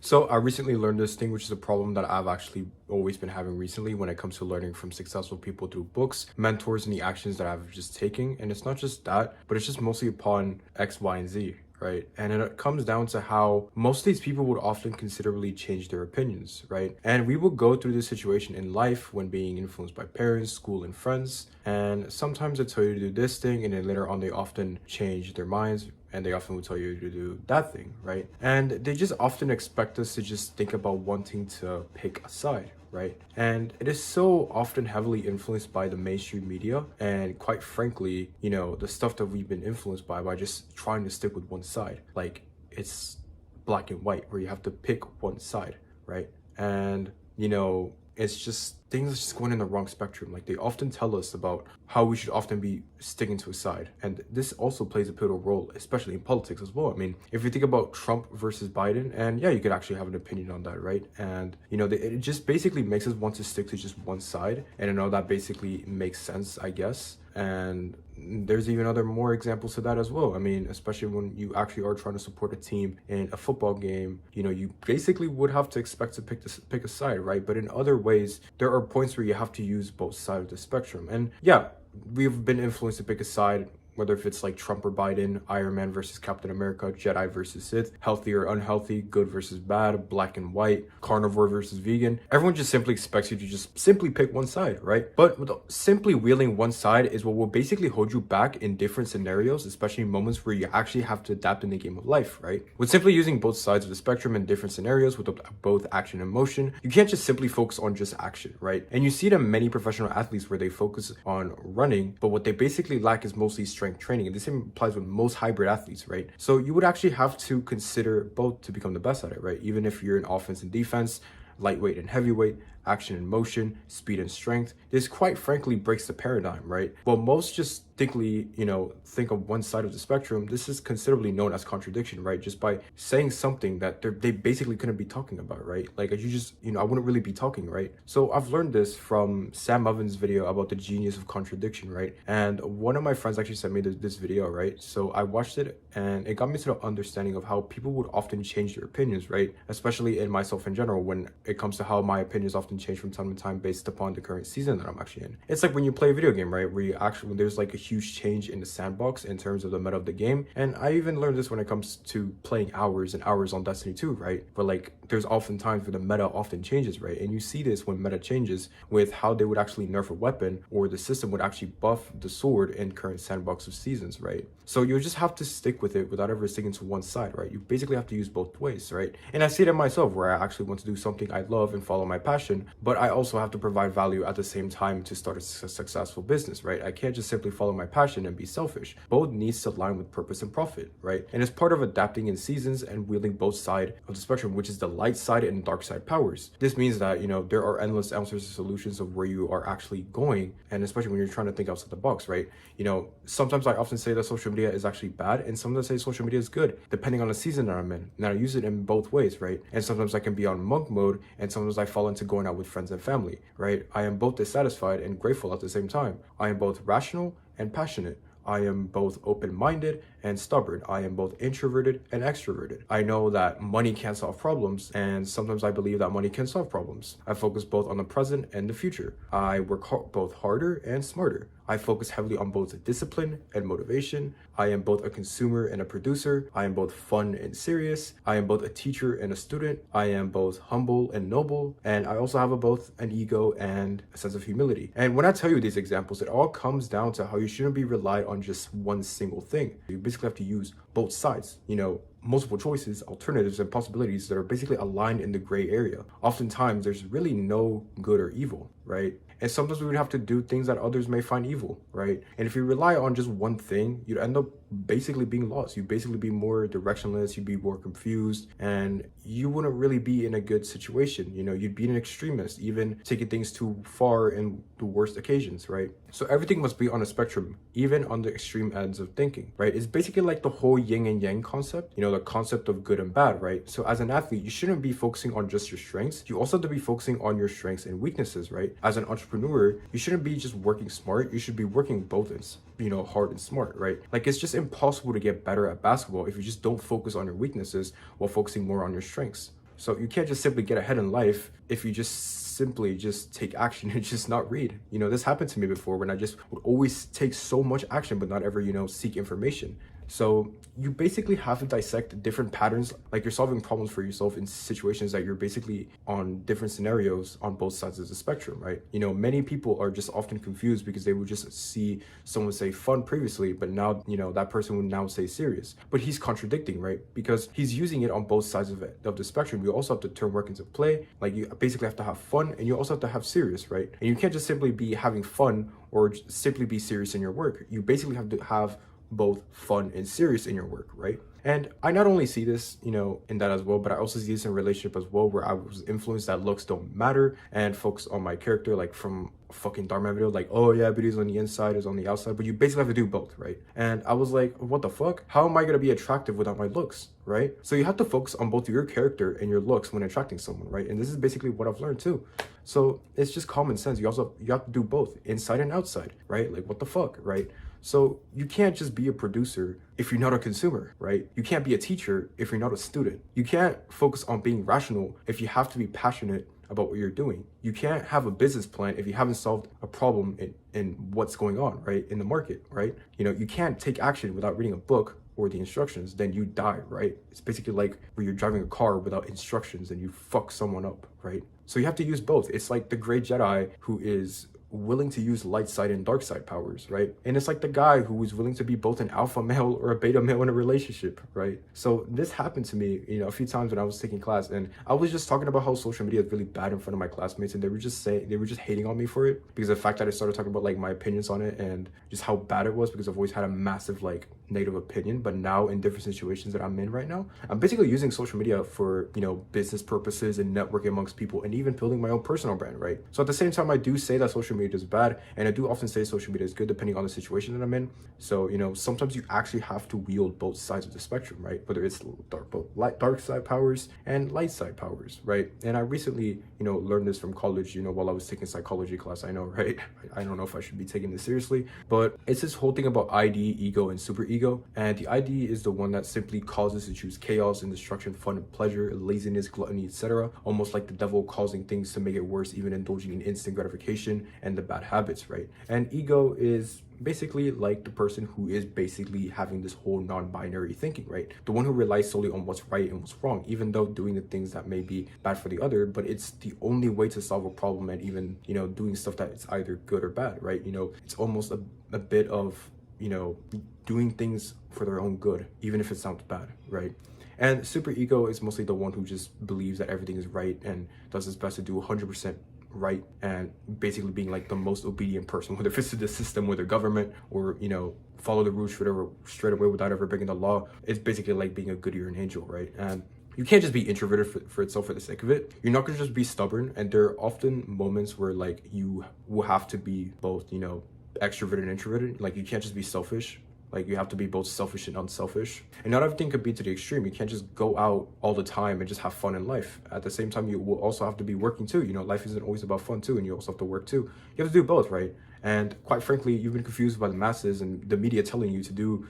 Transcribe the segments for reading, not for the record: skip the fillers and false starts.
So I recently learned this thing, which is a problem that I've actually always been having recently when it comes to learning from successful people through books, mentors, and the actions that I've just taken. And it's not just that, but it's just mostly upon X, Y, and Z. Right. And it comes down to how most of these people would often considerably change their opinions. Right. And we will go through this situation in life when being influenced by parents, school, and friends. And sometimes they tell you to do this thing, and then later on, they often change their minds and they often will tell you to do that thing, right? And they just often expect us to just think about wanting to pick a side, right? And it is so often heavily influenced by the mainstream media and quite frankly, the stuff that we've been influenced by just trying to stick with one side. Like it's black and white where you have to pick one side, right? And it's just things are just going in the wrong spectrum. Like they often tell us about how we should often be sticking to a side. And this also plays a pivotal role, especially in politics as well. I mean, if you think about Trump versus Biden, and yeah, you could actually have an opinion on that, right? And, it just basically makes us want to stick to just one side. And I know that basically makes sense, I guess. And there's even other more examples to that as well. I mean, especially when you actually are trying to support a team in a football game, you basically would have to expect to pick a side, right? But in other ways, there are points where you have to use both sides of the spectrum. And yeah, we've been influenced to pick a side, whether if it's like Trump or Biden, Iron Man versus Captain America, Jedi versus Sith, healthy or unhealthy, good versus bad, black and white, carnivore versus vegan. Everyone just simply expects you to just simply pick one side, right? But simply wheeling one side is what will basically hold you back in different scenarios, especially in moments where you actually have to adapt in the game of life, right? With simply using both sides of the spectrum in different scenarios with both action and motion, you can't just simply focus on just action, right? And you see it in many professional athletes where they focus on running, but what they basically lack is mostly strength training, and this applies with most hybrid athletes, right? So you would actually have to consider both to become the best at it, right? Even if you're in offense and defense, lightweight and heavyweight, action and motion, speed and strength. This quite frankly breaks the paradigm, right? Well, most just think of one side of the spectrum. This is considerably known as contradiction, right? Just by saying something that they basically couldn't be talking about, right? Like you just, I wouldn't really be talking, right? So I've learned this from Sam Ovens' video about the genius of contradiction, right? And one of my friends actually sent me this video, right? So I watched it and it got me to the understanding of how people would often change their opinions, right? Especially in myself in general, when it comes to how my opinions often change from time to time based upon the current season that I'm actually in. It's like when you play a video game, right? When there's like a huge change in the sandbox in terms of the meta of the game. And I even learned this when it comes to playing hours and hours on Destiny 2, right? But like there's often times where the meta often changes, right? And you see this when meta changes with how they would actually nerf a weapon or the system would actually buff the sword in current sandbox of seasons, right? So you just have to stick with it without ever sticking to one side, right? You basically have to use both ways, right? And I see it in myself where I actually want to do something I love and follow my passion, but I also have to provide value at the same time to start a successful business, right? I can't just simply follow my passion and be selfish. Both needs to align with purpose and profit, right? And it's part of adapting in seasons and wielding both sides of the spectrum, which is the light side and dark side powers. This means that, there are endless answers and solutions of where you are actually going. And especially when you're trying to think outside the box, right? Sometimes I often say that social media is actually bad, and sometimes I say social media is good, depending on the season that I'm in. And I use it in both ways, right? And sometimes I can be on monk mode, and sometimes I fall into going out with friends and family, right? I am both dissatisfied and grateful at the same time. I am both rational and passionate. I am both open-minded and stubborn. I am both introverted and extroverted. I know that money can't solve problems, and sometimes I believe that money can solve problems. I focus both on the present and the future. I work both harder and smarter. I focus heavily on both discipline and motivation. I am both a consumer and a producer. I am both fun and serious. I am both a teacher and a student. I am both humble and noble. And I also have both an ego and a sense of humility. And when I tell you these examples, it all comes down to how you shouldn't be relied on just one single thing. You basically have to use both sides, multiple choices, alternatives, and possibilities that are basically aligned in the gray area. Oftentimes, there's really no good or evil, right? And sometimes we would have to do things that others may find evil, right? And if you rely on just one thing, you'd end up basically being lost. You'd basically be more directionless, you'd be more confused, and you wouldn't really be in a good situation. You'd be an extremist, even taking things too far in the worst occasions, right? So everything must be on a spectrum, even on the extreme ends of thinking, right? It's basically like the whole yin and yang concept, the concept of good and bad, right? So as an athlete, you shouldn't be focusing on just your strengths. You also have to be focusing on your strengths and weaknesses, right? As an entrepreneur, you shouldn't be just working smart. You should be working both hard and smart, right? Like it's just impossible to get better at basketball if you just don't focus on your weaknesses while focusing more on your strengths. So you can't just simply get ahead in life if you just simply just take action and just not read. This happened to me before when I just would always take so much action but not ever, seek information. So you basically have to dissect different patterns, like you're solving problems for yourself in situations that you're basically on different scenarios on both sides of the spectrum, right? Many people are just often confused because they would just see someone say fun previously, but now, that person would now say serious. But he's contradicting, right? Because he's using it on both sides of the spectrum. You also have to turn work into play. Like you basically have to have fun and you also have to have serious, right? And you can't just simply be having fun or simply be serious in your work. You basically have to have both fun and serious in your work, right? And I not only see this, in that as well, but I also see this in relationship as well, where I was influenced that looks don't matter and focus on my character, like from a fucking Dharma video, like, oh yeah, beauty's on the inside, is on the outside, but you basically have to do both, right? And I was like, what the fuck? How am I gonna be attractive without my looks, right? So you have to focus on both your character and your looks when attracting someone, right? And this is basically what I've learned too. So it's just common sense. You have to do both, inside and outside, right? Like, what the fuck, right? So you can't just be a producer if you're not a consumer, right? You can't be a teacher if you're not a student. You can't focus on being rational if you have to be passionate about what you're doing. You can't have a business plan if you haven't solved a problem in what's going on, right? In the market, right? You can't take action without reading a book or the instructions, then you die, right? It's basically like where you're driving a car without instructions and you fuck someone up, right? So you have to use both. It's like the great Jedi who is willing to use light side and dark side powers, right? And it's like the guy who is willing to be both an alpha male or a beta male in a relationship, right? So this happened to me, a few times when I was taking class, and I was just talking about how social media is really bad in front of my classmates, and they were just hating on me for it because of the fact that I started talking about like my opinions on it and just how bad it was, because I've always had a massive like negative opinion. But now in different situations that I'm in right now, I'm basically using social media for, business purposes and networking amongst people and even building my own personal brand, right? So at the same time, I do say that social media is bad, and I do often say social media is good depending on the situation that I'm in. So, sometimes you actually have to wield both sides of the spectrum, right? Whether it's dark side powers and light side powers, right? And I recently, learned this from college, while I was taking psychology class. I know, right? I don't know if I should be taking this seriously, but it's this whole thing about ID, ego, and superego. And the ID is the one that simply causes to choose chaos and destruction, fun and pleasure, laziness, gluttony, etc. Almost like the devil causing things to make it worse, even indulging in instant gratification and the bad habits, right? And ego is basically like the person who is basically having this whole non-binary thinking, right? The one who relies solely on what's right and what's wrong, even though doing the things that may be bad for the other, but it's the only way to solve a problem, and even, doing stuff that is either good or bad, right? It's almost a bit of, doing things for their own good, even if it sounds bad, right? And super ego is mostly the one who just believes that everything is right and does his best to do 100% right, and basically being like the most obedient person, whether it's to the system or the government, or follow the rules straight away without ever breaking the law. It's basically like being a goody or an angel, right? And you can't just be introverted for itself for the sake of it. You're not gonna just be stubborn, and there are often moments where like you will have to be both, extroverted and introverted. Like you can't just be selfish. Like you have to be both selfish and unselfish. And not everything could be to the extreme. You can't just go out all the time and just have fun in life. At the same time, you will also have to be working too. Life isn't always about fun too, and you also have to work too. You have to do both, right? And quite frankly, you've been confused by the masses and the media telling you to do,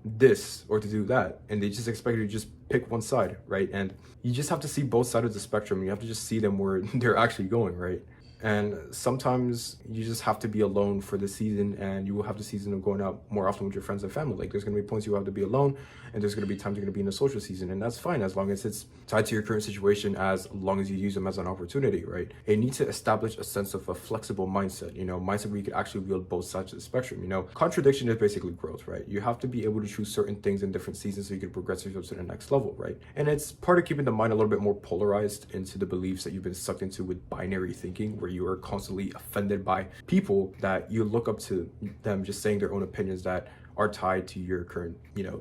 this or to do that. And they just expect you to just pick one side, right? And you just have to see both sides of the spectrum. You have to just see them where they're actually going, right? And sometimes you just have to be alone for the season, and you will have the season of going out more often with your friends and family. Like there's going to be points you have to be alone, and there's going to be times you're going to be in a social season, and that's fine as long as it's tied to your current situation, as long as you use them as an opportunity, right? And you need to establish a sense of a flexible mindset, mindset where you can actually wield both sides of the spectrum. Contradiction is basically growth, right? You have to be able to choose certain things in different seasons so you can progress yourself to the next level, right? And it's part of keeping the mind a little bit more polarized into the beliefs that you've been sucked into with binary thinking, where you are constantly offended by people that you look up to them just saying their own opinions that are tied to your current,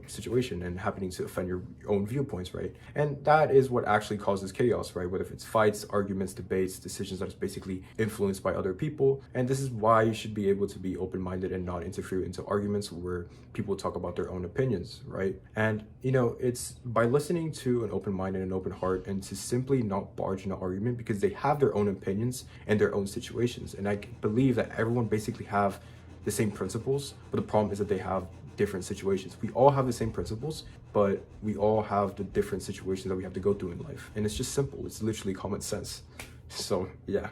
situation, and happening to offend your own viewpoints, right? And that is what actually causes chaos, right? Whether if it's fights, arguments, debates, decisions that is basically influenced by other people. And this is why you should be able to be open-minded and not interfere into arguments where people talk about their own opinions, right? And, it's by listening to an open mind and an open heart, and to simply not barge in an argument, because they have their own opinions and their own situations. And I believe that everyone basically have the same principles, but the problem is that they have different situations. We all have the same principles, but we all have the different situations that we have to go through in life. And it's just simple. It's literally common sense. So yeah.